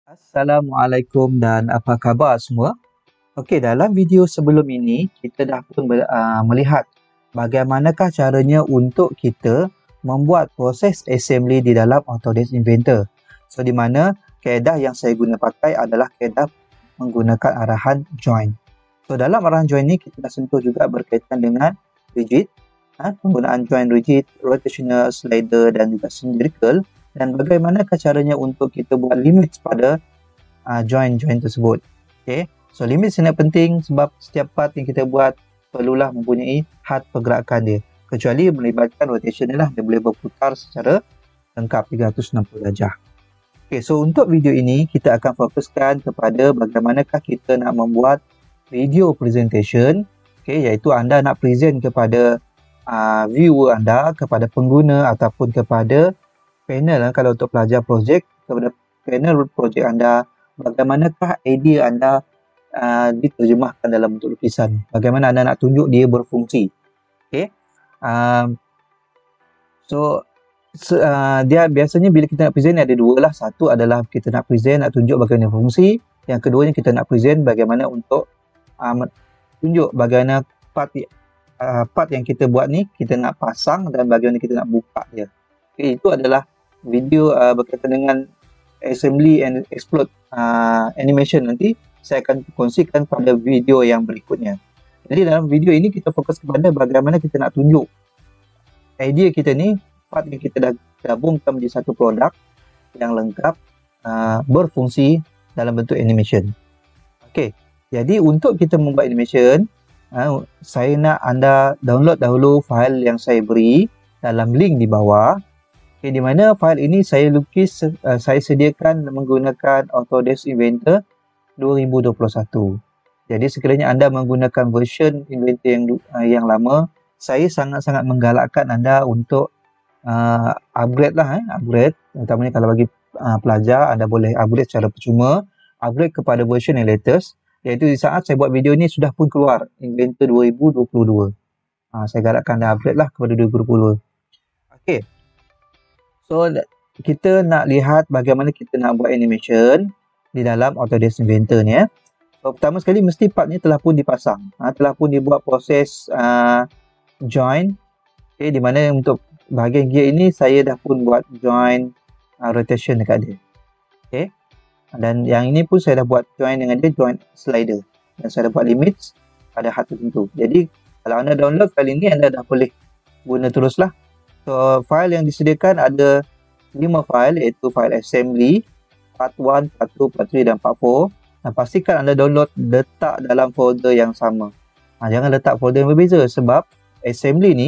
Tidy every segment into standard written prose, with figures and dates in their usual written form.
Assalamualaikum dan apa khabar semua? Okey, dalam video sebelum ini kita dah pun melihat bagaimanakah caranya untuk kita membuat proses assembly di dalam Autodesk Inventor. So di mana kaedah yang saya guna pakai adalah kaedah menggunakan arahan join. So dalam arahan join ni kita dah sentuh juga berkaitan dengan rigid, penggunaan join rigid, rotational slider dan juga cylindrical, dan bagaimanakah caranya untuk kita buat limit pada join tersebut. Okay. So limit sangat penting sebab setiap part yang kita buat perlulah mempunyai had pergerakan dia. Kecuali melibatkan rotation lah, dia boleh berputar secara lengkap 360 darjah. Okay, so untuk video ini kita akan fokuskan kepada bagaimanakah kita nak membuat video presentation, okay, iaitu anda nak present kepada viewer anda, kepada pengguna ataupun kepada panel kalau untuk pelajar projek, kepada panel projek anda, bagaimanakah idea anda diterjemahkan dalam bentuk lukisan, bagaimana anda nak tunjuk dia berfungsi. Okay. Dia biasanya bila kita nak present ada dua lah. Satu adalah kita nak present, nak tunjuk bagaimana fungsi. Yang keduanya kita nak present bagaimana untuk tunjuk bagaimana part yang kita buat ni kita nak pasang dan bagaimana kita nak buka dia. Okay, itu adalah video berkaitan dengan assembly and explode animation. Nanti saya akan kongsikan pada video yang berikutnya. Jadi dalam video ini kita fokus kepada bagaimana kita nak tunjuk idea kita ni, part yang kita dah gabungkan menjadi satu produk yang lengkap, berfungsi dalam bentuk animation. Okey, jadi untuk kita membuat animation, saya nak anda download dahulu file yang saya beri dalam link di bawah. Okay, di mana file ini saya lukis, saya sediakan menggunakan Autodesk Inventor 2021. Jadi sekiranya anda menggunakan version Inventor yang lama, saya sangat-sangat menggalakkan anda untuk upgrade lah, upgrade. Terutamanya kalau bagi pelajar, anda boleh upgrade secara percuma, upgrade kepada version yang latest, iaitu di saat saya buat video ni sudah pun keluar Inventor 2022. Saya galakkan anda upgrade lah kepada 2022. Okey. So, kita nak lihat bagaimana kita nak buat animation di dalam Autodesk Inventor ni. So, pertama sekali mesti part ni telah pun dipasang. Telah pun dibuat proses join. Okay, di mana untuk bahagian gear ini saya dah pun buat join rotation dekat dia. Okay. Dan yang ini pun saya dah buat join dengan dia, join slider. Dan saya dah buat limits pada had tertentu. Jadi, kalau anda download file ini, anda dah boleh guna teruslah. So, file yang disediakan ada 5 file, iaitu file assembly, part 1, part 2, part 3 dan part 4. Dan pastikan anda download letak dalam folder yang sama. Jangan letak folder yang berbeza sebab assembly ni,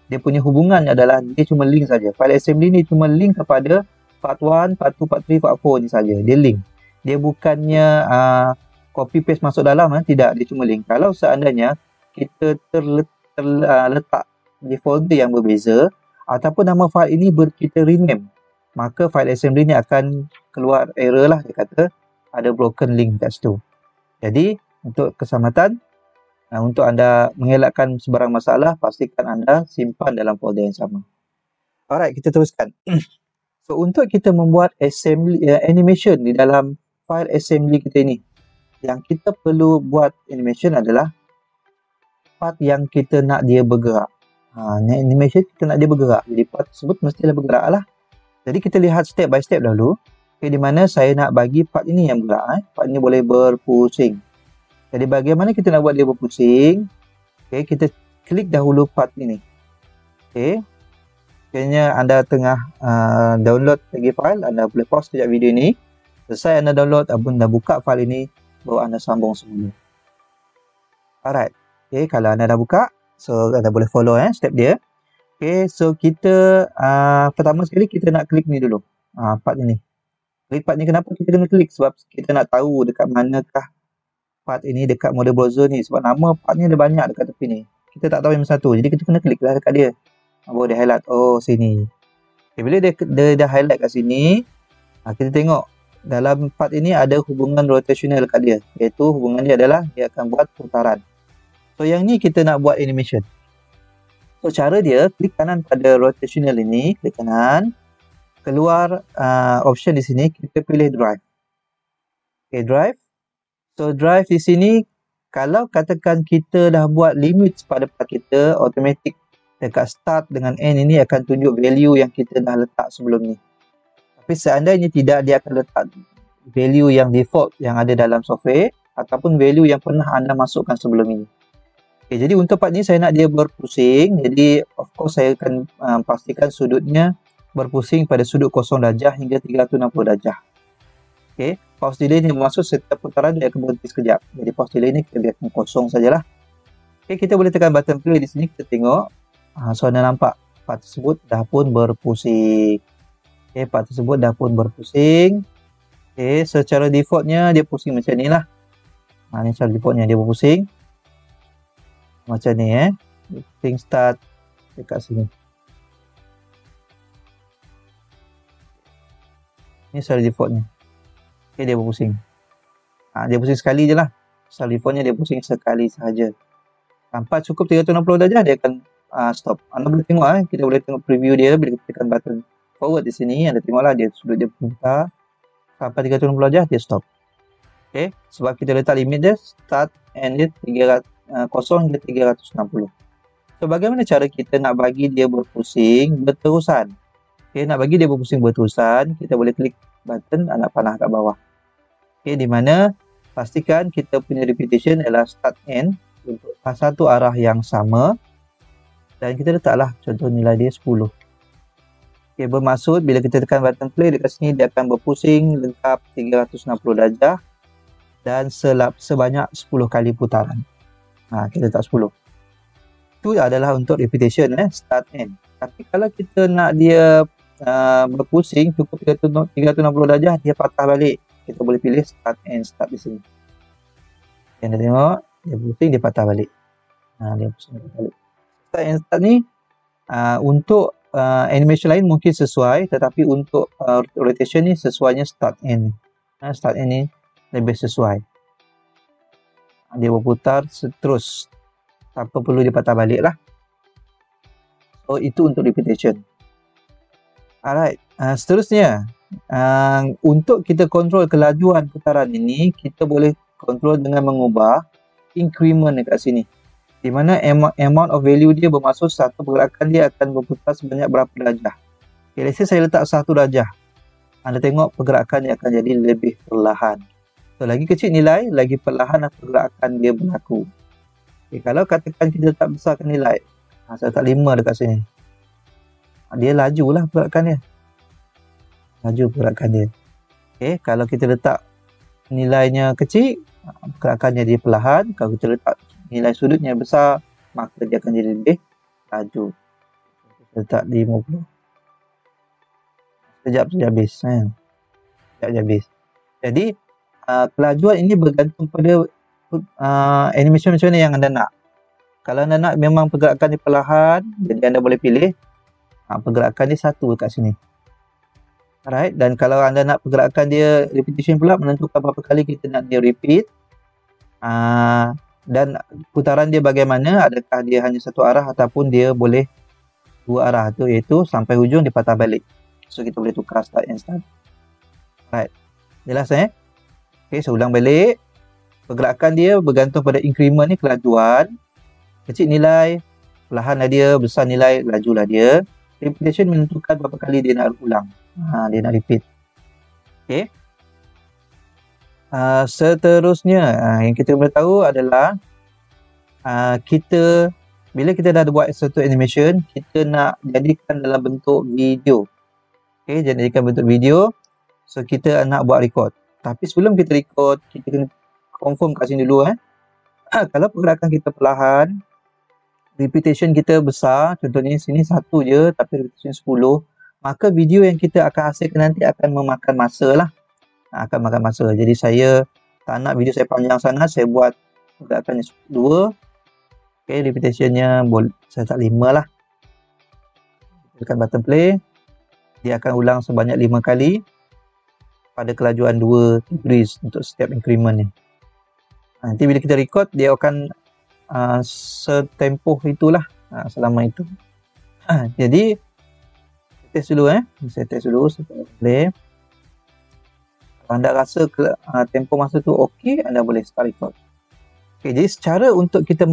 dia punya hubungan adalah dia cuma link saja. File assembly ni cuma link kepada part 1, part 2, part 3, part 4 ni saja. Dia link. Dia bukannya copy paste masuk dalam, tidak. Dia cuma link. Kalau seandainya kita terletak di folder yang berbeza, ataupun nama file ini kita rename, maka file assembly ni akan keluar error lah, dia kata ada broken link kat situ. Jadi untuk keselamatan, untuk anda mengelakkan sebarang masalah, pastikan anda simpan dalam folder yang sama. Alright, kita teruskan. So untuk kita membuat assembly animation di dalam file assembly kita ini, yang kita perlu buat animation adalah part yang kita nak dia bergerak. Animation kita nak dia bergerak, jadi part tersebut mestilah bergerak lah. Jadi kita lihat step by step dahulu. Okay, di mana saya nak bagi part ini yang bergerak. Part ini boleh berpusing. Jadi bagaimana kita nak buat dia berpusing? Okay, kita klik dahulu part ini. Okay, kayaknya anda tengah download lagi file, anda boleh pause sekejap video ini. Selesai anda download, anda buka file ini, baru anda sambung semula. Alright, okay, kalau anda dah buka, so anda boleh follow step dia. Okay, so kita pertama sekali kita nak klik ni dulu, part ini. Klik part ni, kenapa kita kena klik? Sebab kita nak tahu dekat manakah part ini dekat model browser ni. Sebab nama part ni ada banyak dekat tepi ni. Kita tak tahu yang satu, jadi kita kena klik lah dekat dia. Baru dia highlight, oh sini. Okay, bila dia dah highlight kat sini, kita tengok dalam part ini ada hubungan rotational dekat dia. Iaitu hubungan dia adalah dia akan buat putaran. So yang ni kita nak buat animation. So cara dia, klik kanan pada rotational ini, klik kanan. Keluar option di sini, kita pilih drive. Okay, drive. So drive di sini, kalau katakan kita dah buat limit pada part kita, automatic dekat start dengan end ini akan tunjuk value yang kita dah letak sebelum ni. Tapi seandainya tidak, dia akan letak value yang default yang ada dalam software ataupun value yang pernah anda masukkan sebelum ini. Okay, jadi untuk part ni saya nak dia berpusing. Jadi of course saya akan pastikan sudutnya berpusing pada sudut 0 darjah hingga 360 darjah. Okay, pause delay ni bermaksud setiap putaran dia akan berhenti sekejap. Jadi pause delay ni kita biarkan kosong sajalah. Okay, kita boleh tekan button play di sini, kita tengok. So anda nampak part tersebut dah pun berpusing. Okay, part tersebut dah pun berpusing. Okay, secara defaultnya dia pusing macam ni lah. Ni secara defaultnya dia berpusing. Macam ni pusing start dekat sini. Ni secara defaultnya. Okay, dia berpusing. Dia pusing sekali je lah. Secara defaultnya dia pusing sekali sahaja. Sampai cukup 360 darjah dia akan stop. Anda boleh tengok kita boleh tengok preview dia bila kita tekan button forward di sini. Anda tengoklah dia sudut dia putar. Sampai 360 darjah dia stop. Okay, sebab kita letak limit dia start and dia 0 hingga 360. So bagaimana cara kita nak bagi dia berpusing berterusan? Okay, nak bagi dia berpusing berterusan, kita boleh klik button anak panah kat bawah. Okay, di mana pastikan kita punya repetition adalah start end untuk satu arah yang sama dan kita letaklah contoh nilai dia 10. Okay, bermaksud bila kita tekan button play dekat sini dia akan berpusing lengkap 360 darjah dan sebanyak 10 kali putaran. Kita letak 10. Itu adalah untuk repetition start end. Tapi kalau kita nak dia berpusing cukup 360 darjah dia patah balik. Kita boleh pilih start and start di sini. Anda tengok dia pusing dia patah balik. Dia pusing dia patah balik. Start and start ni untuk animation lain mungkin sesuai, tetapi untuk rotation ni sesuainya start end. Start end ni lebih sesuai. Dia berputar terus tanpa perlu dia patah balik lah. So itu untuk repetition. Alright, seterusnya untuk kita kontrol kelajuan putaran ini, kita boleh kontrol dengan mengubah increment dekat sini, di mana amount of value dia bermaksud satu pergerakan dia akan berputar sebanyak berapa darjah. Okay, let's say saya letak 1 darjah, anda tengok pergerakan dia akan jadi lebih perlahan. So lagi kecil nilai, lagi perlahan pergerakan dia berlaku. Okay, kalau katakan kita tak besarkan nilai, saya letak 5 dekat sini, dia lajulah pergerakan dia. Laju pergerakan dia. Okay, kalau kita letak nilainya kecil, pergerakannya dia perlahan. Kalau kita letak nilai sudutnya besar, maka dia akan jadi lebih laju. Kita letak 50. Sekejap saja habis. Sekejap saja habis. Jadi, kelajuan ini bergantung pada animation macam mana yang anda nak. Kalau anda nak memang pergerakan dia perlahan, jadi anda boleh pilih pergerakan dia 1 kat sini. Alright, dan kalau anda nak pergerakan dia repetition pula, menentukan berapa kali kita nak dia repeat. Dan putaran dia bagaimana, adakah dia hanya satu arah ataupun dia boleh 2 arah tu, iaitu sampai hujung dia patah balik. So kita boleh tukar start and start. Alright, jelas Okay, saya ulang balik. Pergerakan dia bergantung pada increment ni, kelajuan. Kecil nilai, perlahanlah dia, besar nilai, lajulah dia. Repetition menentukan berapa kali dia nak ulang. Dia nak repeat. Okay. Seterusnya yang kita boleh tahu adalah kita bila kita dah buat satu animation, kita nak jadikan dalam bentuk video. Okay, jadikan bentuk video. So kita nak buat record. Tapi sebelum kita record, kita kena confirm kat sini dulu. Kalau pergerakan kita perlahan, repetition kita besar, contohnya sini 1 je tapi repetition 10, maka video yang kita akan hasilkan nanti akan memakan masa lah. Akan makan masa. Jadi saya tak nak video saya panjang sangat, saya buat pergerakannya 2. Okay, repetitionnya saya tak 5 lah. Tekan button play, dia akan ulang sebanyak 5 kali pada kelajuan 2 degrees untuk setiap increment ni. Nanti bila kita record, dia akan setempoh itulah, selama itu. Jadi test dulu saya test dulu, saya play. Kalau anda rasa tempoh masa tu okey, anda boleh start record. Okay, jadi secara untuk kita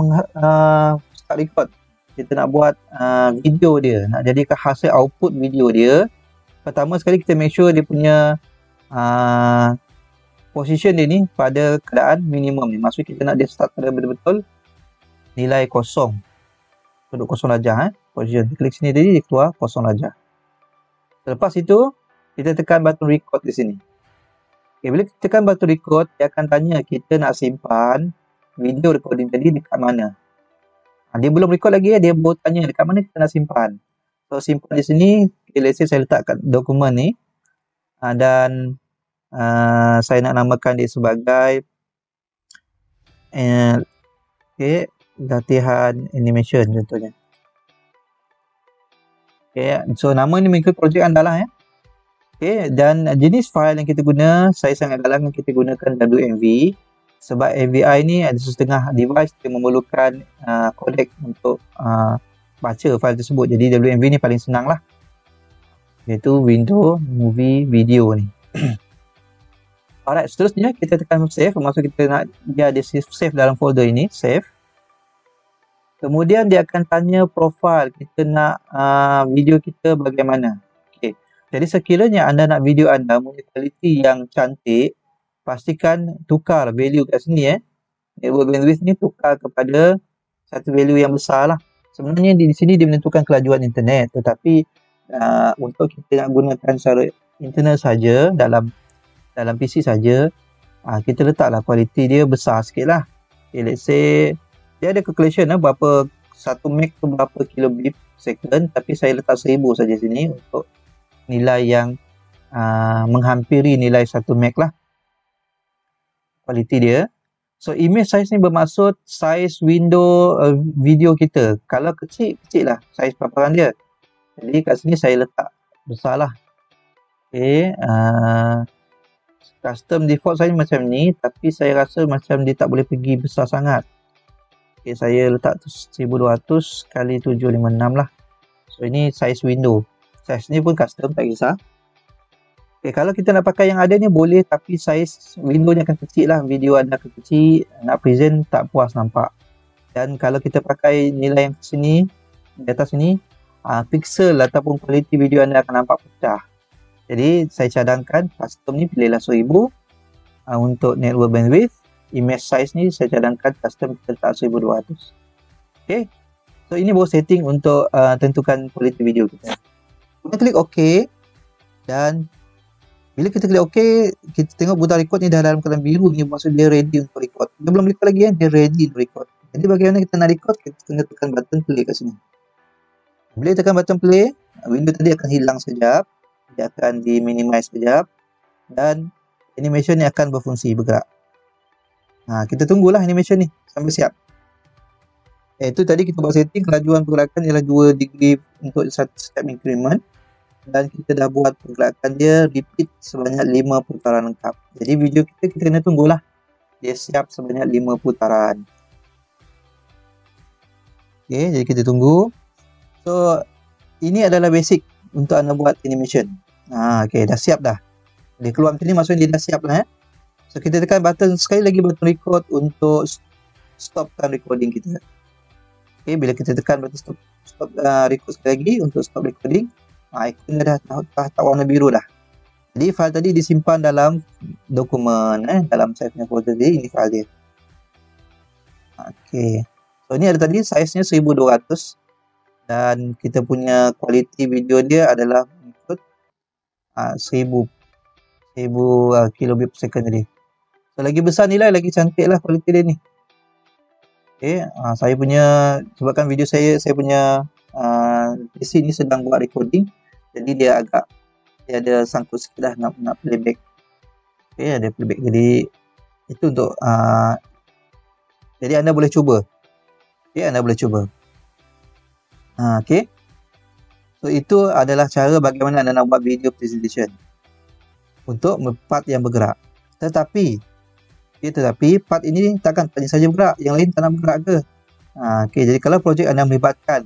start record, kita nak buat video dia, nak jadikan hasil output video dia, pertama sekali kita make sure dia punya position dia ni pada keadaan minimum ni. Maksudnya kita nak dia start pada betul-betul nilai kosong, duduk kosong darjah. Position, klik sini tadi, dia keluar kosong darjah. Selepas itu kita tekan button record di sini. Okay, bila kita tekan button record, dia akan tanya kita nak simpan video recording tadi dekat mana. Dia belum record lagi, dia baru tanya dekat mana kita nak simpan. So simpan di sini, okay, let's say saya letak kat dokumen ni, dan saya nak namakan dia sebagai latihan animation contohnya. Okay, so nama ni mengikut projek anda lah ya. Okay, dan jenis file yang kita guna, saya sangat galakkan kita gunakan WMV. Sebab MVI ni ada setengah device yang memerlukan codec untuk baca file tersebut. Jadi WMV ni paling senang lah, iaitu window movie video ni. Alright, seterusnya kita tekan save. Maksud kita nak dia ada save dalam folder ini, save. Kemudian dia akan tanya profil kita nak video kita bagaimana. Okay. Jadi sekiranya anda nak video anda mempunyai kualiti yang cantik, pastikan tukar value kat sini network bandwidth ni tukar kepada satu value yang besar lah. Sebenarnya di sini dia menentukan kelajuan internet, tetapi untuk kita nak gunakan secara internal saja, dalam PC saja, kita letaklah kualiti dia besar sikit lah. Okay, let's say dia ada calculation berapa 1 meg tu berapa kilobit second, tapi saya letak 1000 saja sini untuk nilai yang menghampiri nilai 1 meg lah kualiti dia. So image size ni bermaksud size window video kita. Kalau kecil lah size paparan dia. Jadi kat sini saya letak besar lah. Okay, custom default saya macam ni, tapi saya rasa macam dia tak boleh pergi besar sangat. Okay, saya letak 1200 kali 756 lah. So ini size window. Size ni pun custom, tak kisah. Okay, kalau kita nak pakai yang ada ni boleh, tapi saiz window ni akan kecil lah. Video anda akan kecil, nak present tak puas nampak. Dan kalau kita pakai nilai yang sini, di atas sini, pixel ataupun kualiti video anda akan nampak pecah. Jadi saya cadangkan custom ni pilihlah 1000 untuk network bandwidth. Image size ni saya cadangkan custom kita letak 1200. Okay, so ini baru setting untuk tentukan kualiti video kita. Kita klik OK, dan bila kita klik OK, kita tengok butang record ni dah dalam keadaan biru ni, maksud dia ready untuk record. Dia belum record lagi dia ready untuk record. Jadi bagaimana kita nak record, kita kena tekan button play kat sini. Bila tekan button play, window tadi akan hilang sekejap, dia akan di-minimize sekejap, dan animation ni akan berfungsi, bergerak. Kita tunggulah animation ni sampai siap. Itu tadi kita buat setting kelajuan pergerakan ialah 2 degree untuk satu step increment. Dan kita dah buat pergerakan dia repeat sebanyak 5 putaran lengkap. Jadi video kita kena tunggulah dia siap sebanyak 5 putaran. Okay, jadi kita tunggu. So ini adalah basic untuk anda buat animation. Okay, dah siap dah. Dia keluar macam ni, maksudnya dia dah siap lah. So kita tekan button sekali lagi, button record untuk stopkan recording kita. Okay, bila kita tekan button stop record sekali lagi untuk stop recording, ikonnya dah warna biru dah. Jadi file tadi disimpan dalam dokumen dalam saya punya folder tadi. Ini file dia. Okay, so ini ada tadi size nya 1200 dan kita punya kualiti video dia adalah ikut 1000 kilobit per second tadi. So lagi besar nilai, lagi cantik lah kualiti dia ni. Okay, saya punya, sebabkan video saya punya PC ni sedang buat recording, jadi dia ada sangkut sikit lah nak playback. Okay, ada playback. Jadi itu untuk jadi anda boleh cuba. Okay, anda boleh cuba. Okay, so itu adalah cara bagaimana anda nak buat video presentation untuk part yang bergerak. Tetapi part ini takkan hanya saja bergerak, yang lain tak nak bergerak ke? Okay, jadi kalau projek anda melibatkan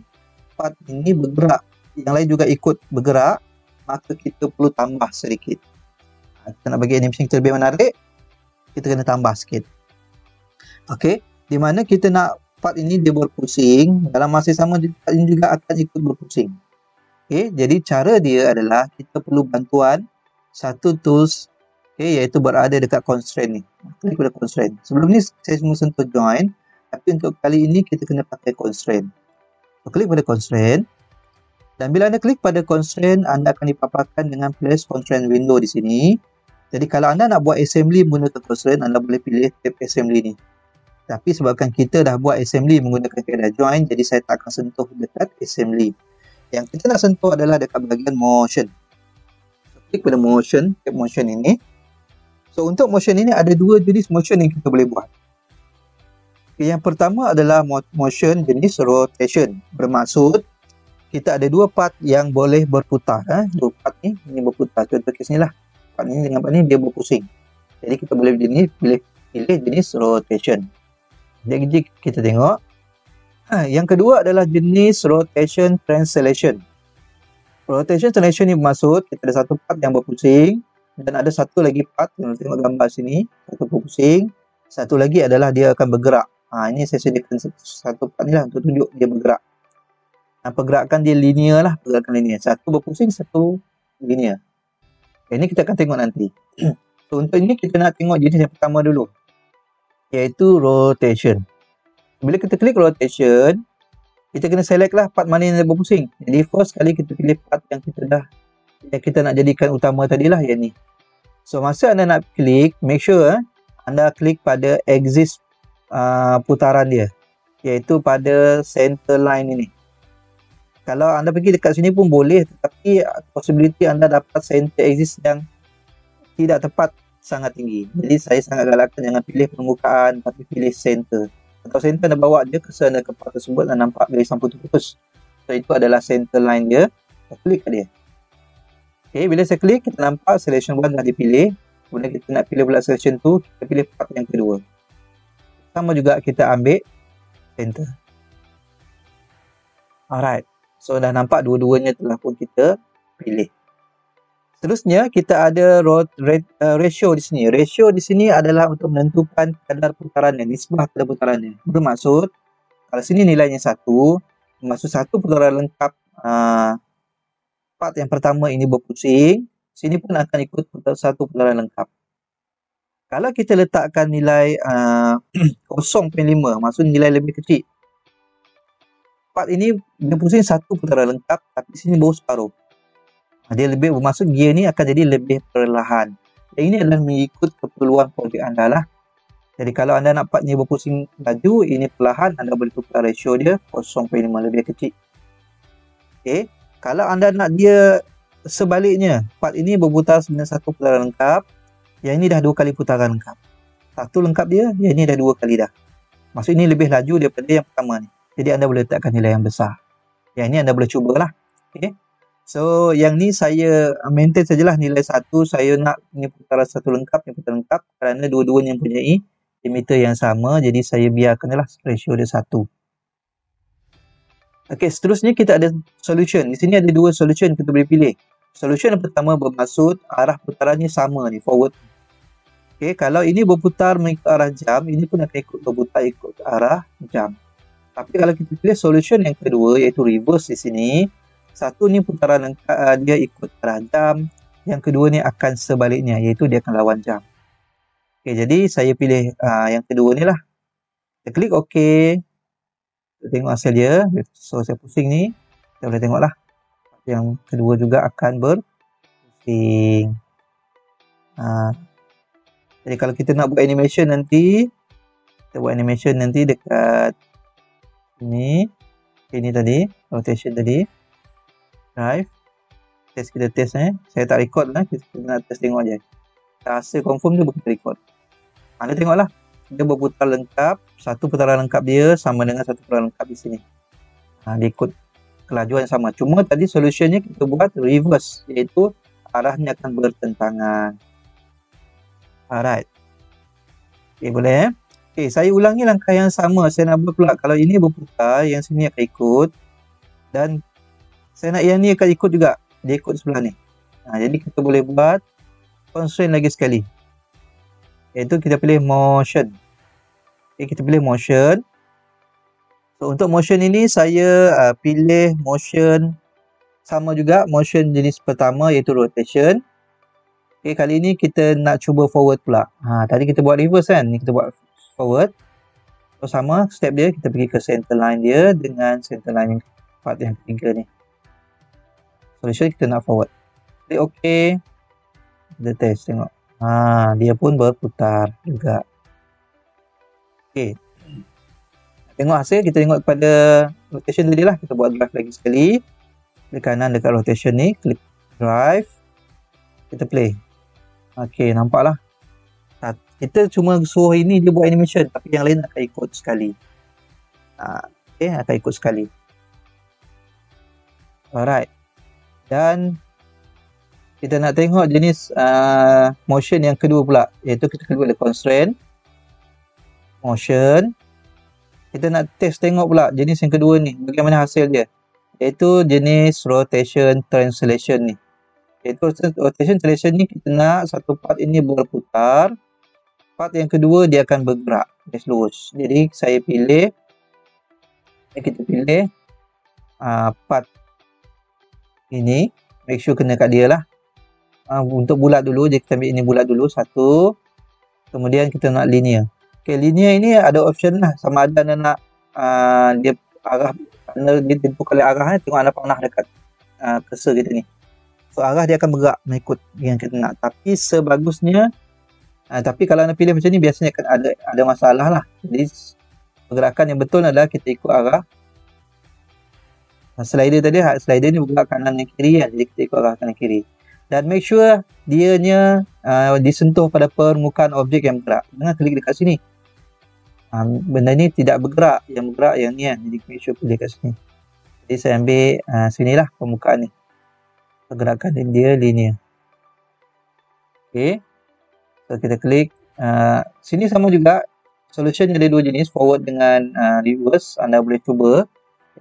part ini bergerak, yang lain juga ikut bergerak, maka kita perlu tambah sedikit. Kita nak bagi animation kita lebih menarik, kita kena tambah sikit. Okey, di mana kita nak part ini dia berpusing, dalam masa sama part ini juga akan ikut berpusing. Okey, jadi cara dia adalah kita perlu bantuan satu tools, iaitu berada dekat constraint ni. Klik pada constraint. Sebelum ni saya cuma sentuh join, tapi untuk kali ini kita kena pakai constraint. So, klik pada constraint. Dan bila anda klik pada constraint, anda akan dipaparkan dengan place constraint window di sini. Jadi kalau anda nak buat assembly menggunakan constraint, anda boleh pilih tab assembly ni. Tapi sebabkan kita dah buat assembly menggunakan kaedah join, jadi saya tak akan sentuh dekat assembly. Yang kita nak sentuh adalah dekat bahagian motion. So, klik pada motion, tab motion ini. So untuk motion ini ada dua jenis motion yang kita boleh buat. Yang pertama adalah motion jenis rotation. Bermaksud kita ada dua part yang boleh berputar. Dua part ni berputar. Contoh kes ni lah. Part ni dengan part ni dia berpusing. Jadi kita boleh pilih jenis rotation. Jadi kita tengok. Yang kedua adalah jenis rotation translation. Rotation translation ni bermaksud kita ada satu part yang berpusing dan ada satu lagi part, kalau tengok gambar sini, satu berpusing, satu lagi adalah dia akan bergerak. Ini saya sediakan satu part ni lah untuk tunjuk dia bergerak. Pergerakan dia linear lah, pergerakan linear. Satu berpusing, satu linear. Ini kita akan tengok nanti. So untuk ini kita nak tengok jenis yang pertama dulu, iaitu rotation. Bila kita klik rotation, kita kena select lah part mana yang berpusing. Jadi first kali kita pilih part yang kita nak jadikan utama tadilah, yang ni. So masa anda nak klik, make sure anda klik pada axis putaran dia, iaitu pada center line ini. Kalau anda pergi dekat sini pun boleh, tetapi possibility anda dapat center axis yang tidak tepat sangat tinggi. Jadi saya sangat galakkan jangan pilih permukaan, tapi pilih center. Atau center anda bawa dia ke sana ke part tersebut dan nampak garisan putus-putus. So itu adalah center line dia. Saya klik dia. Okay, bila saya klik, kita nampak selection 1 dah dipilih. Kemudian kita nak pilih pula selection 2, kita pilih part yang kedua. Sama juga kita ambil center. Alright. So dah nampak dua-duanya telah pun kita pilih. Seterusnya kita ada ratio di sini. Ratio di sini adalah untuk menentukan kadar putarannya, nisbah kadar putarannya. Bermaksud kalau sini nilainya 1, maksud satu putaran lengkap part yang pertama ini berpusing, sini pun akan ikut satu putaran lengkap. Kalau kita letakkan nilai 0.5, maksud nilai lebih kecil, part ini dia pusing satu putaran lengkap, tapi sini baru separuh. Dia lebih bermaksud gear ni akan jadi lebih perlahan. Yang ini adalah mengikut keperluan projek anda lah. Jadi kalau anda nak part ni berpusing laju, ini perlahan, anda boleh tukar ratio dia 0.5 lebih kecil. Okay. Kalau anda nak dia sebaliknya, part ini berputar sebenarnya satu putaran lengkap, yang ini dah 2 kali putaran lengkap. Satu lengkap dia, yang ini dah 2 kali dah. Maksud ini lebih laju daripada yang pertama ni. Jadi anda boleh letakkan nilai yang besar. Yang ini anda boleh cubalah. Okay. So yang ni saya maintain sajalah nilai 1. Saya nak ni putaran satu lengkap, ni putaran lengkap, kerana dua-duanya mempunyai limiter yang sama. Jadi saya biarkanlah ratio dia 1. Okey, seterusnya kita ada solution. Di sini ada 2 solution kita boleh pilih. Solution yang pertama bermaksud arah putarannya sama ni, forward. Okey, kalau ini berputar mengikut arah jam, ini pun akan berputar ikut arah jam. Tapi kalau kita pilih solution yang kedua, iaitu reverse di sini, satu ni putaran lengkap, dia ikut arah jam. Yang kedua ni akan sebaliknya, iaitu dia akan lawan jam. Okay, jadi saya pilih yang kedua ni lah. Kita klik OK. Kita tengok hasil dia. So saya pusing ni, kita boleh tengok lah. Yang kedua juga akan berpusing. Jadi kalau kita nak buat animation nanti, kita buat animation nanti dekat ini tadi, rotation tadi, drive, kita test saya tak record lah, kita nak test tengok je. Rasa confirm dia kita record. Anda tengoklah, dia berputar lengkap, satu putaran lengkap dia sama dengan satu putaran lengkap di sini. Dia ikut kelajuan yang sama. Cuma tadi solutionnya kita buat reverse, iaitu arahnya akan bertentangan. Alright. Okay, boleh Okay, saya ulangi langkah yang sama. Saya nak buat pula. Kalau ini berputar, yang sini akan ikut. Dan saya nak yang ni akan ikut juga. Dia ikut sebelah ni. Jadi kita boleh buat constraint lagi sekali, iaitu kita pilih motion. Okay, kita pilih motion. So, untuk motion ini saya pilih motion sama juga motion jenis pertama iaitu rotation. Okay, kali ini kita nak cuba forward pula. Tadi kita buat reverse kan, ni kita buat forward. So, sama step dia, kita pergi ke center line dia dengan center line yang part yang ketiga ni. Solution kita nak forward. Klik OK. Kita test tengok. Dia pun berputar juga. Okay. Tengok hasil, kita tengok pada rotation tadi lah. Kita buat drive lagi sekali. Klik kanan dekat rotation ni, klik drive. Kita play. Okay, nampaklah. Kita cuma suruh ini dia buat animation, tapi yang lain akan ikut sekali. Okay, akan ikut sekali. Alright. Dan kita nak tengok jenis motion yang kedua pula, iaitu kita klik constraint, motion. Kita nak test tengok pula jenis yang kedua ni, bagaimana hasil dia, iaitu jenis rotation translation ni. Iaitu rotation translation ni kita nak satu part ini berputar, part yang kedua dia akan bergerak, dia lurus. Jadi saya pilih, kita pilih part ini, make sure kena kat dia lah. Untuk bulat dulu, jadi kita ambil ini bulat dulu, satu. Kemudian kita nak linear. Okay, linear ini ada option lah, sama ada anda nak dia arah, dia tentu kali arahnya, tengok anda panah dekat cursor kita ni. So arah dia akan bergerak mengikut yang kita nak. Tapi sebagusnya, tapi kalau anda pilih macam ni biasanya akan ada masalah lah. Jadi pergerakan yang betul adalah kita ikut arah slider tadi. Slider ni bergerak kanan dan kiri kan, jadi kita ikut arah kanan kiri. Dan make sure dianya disentuh pada permukaan objek yang bergerak. Jangan klik dekat sini. Benda ni tidak bergerak, yang bergerak yang ni kan. Jadi make sure pilih kat sini. Jadi saya ambil sinilah permukaan ni. Pergerakan dia linear. Okay. So kita klik. Sini sama juga. Solution ada dua jenis, forward dengan reverse. Anda boleh cuba.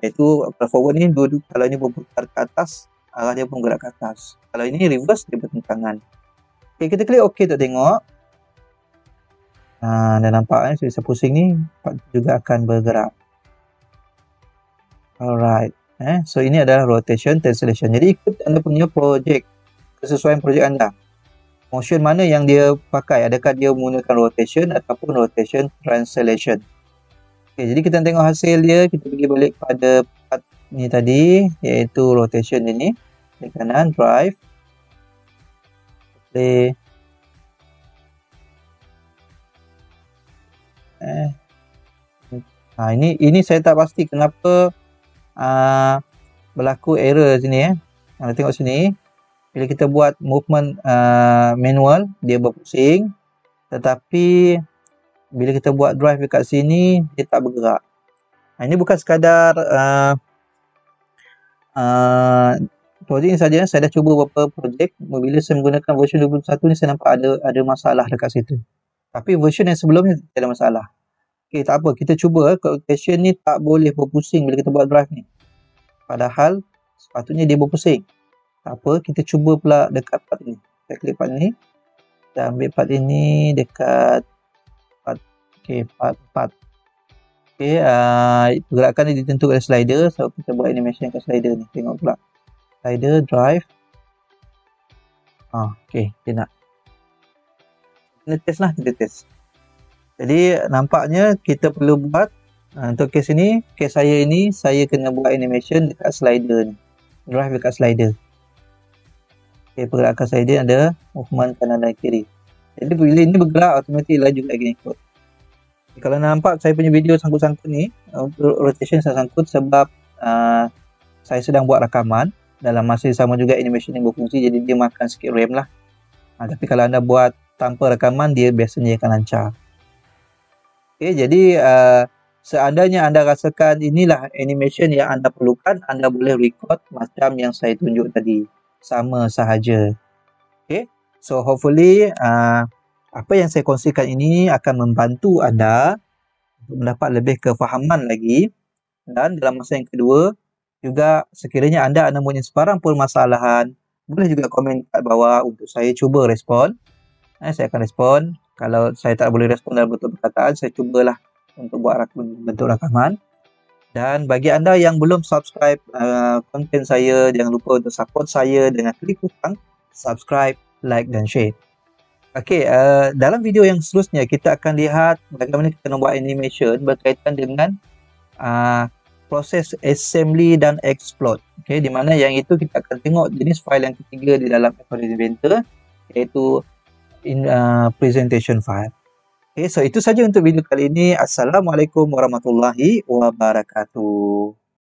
Iaitu forward ni, kalau ini berputar ke atas, arah dia pun bergerak ke atas. Kalau ini reverse, dia bertentangan. Okay, kita klik OK untuk tengok. Dan nampak saya pusing ni, juga akan bergerak. Alright. So ini adalah rotation translation. Jadi ikut anda punya projek, kesesuaian projek anda. Motion mana yang dia pakai, adakah dia menggunakan rotation ataupun rotation translation. Okay, jadi kita tengok hasil dia, kita pergi balik pada part ni tadi, iaitu rotation ini. Klik kanan, drive, play. Ini saya tak pasti kenapa berlaku error sini. Anda tengok sini, bila kita buat movement manual, dia berpusing. Tetapi bila kita buat drive dekat sini, dia tak bergerak. Ini bukan sekadar projek ni saja. Saya dah cuba beberapa projek. Bila saya menggunakan version 21 ni, saya nampak ada masalah dekat situ. Tapi version yang sebelumnya tidak ada masalah. Okay, tak apa. Kita cuba. Rotation ni tak boleh berpusing bila kita buat drive ni. Padahal sepatutnya dia berpusing. Tak apa. Kita cuba pula dekat part ni. Saya klik part ni. Kita ambil part ini dekat part. Okay, part. Okay, pergerakan ni ditentukan oleh slider. So, kita buat animation kat slider ni. Tengok pula. Slider, drive. Okay, dia nak. Kita test lah, kita test. Jadi nampaknya kita perlu buat untuk case ini, case saya ini, saya kena buat animation dekat slider ni. Drive dekat slider. Okay, pergerakan slider ada movement kanan dan kiri. Jadi bila ini bergerak, automatik lah juga akan ikut. Kalau nampak saya punya video sangkut-sangkut ni, rotation saya sangkut sebab saya sedang buat rakaman. Dalam masa yang sama juga animation yang berfungsi, jadi dia makan sikit RAM lah. Tapi kalau anda buat tanpa rakaman, dia biasanya akan lancar. Okay, jadi seandainya anda rasakan inilah animation yang anda perlukan, anda boleh record macam yang saya tunjuk tadi. Sama sahaja. Okay, so hopefully apa yang saya kongsikan ini akan membantu anda untuk mendapat lebih kefahaman lagi. Dan dalam masa yang kedua, juga sekiranya anda mempunyai sebarang permasalahan boleh juga komen kat bawah untuk saya cuba respon. Saya akan respon. Kalau saya tak boleh respon dalam bentuk perkataan, saya cubalah untuk buat bentuk rakaman. Dan bagi anda yang belum subscribe konten saya, jangan lupa untuk support saya dengan klik butang subscribe, like dan share. Okey, dalam video yang seterusnya kita akan lihat bagaimana kita membuat animation berkaitan dengan proses assembly dan explode. Okey, di mana yang itu kita akan tengok jenis file yang ketiga di dalam Acronis Inventor, iaitu presentation file. Okay, so itu saja untuk video kali ini. Assalamualaikum warahmatullahi wabarakatuh.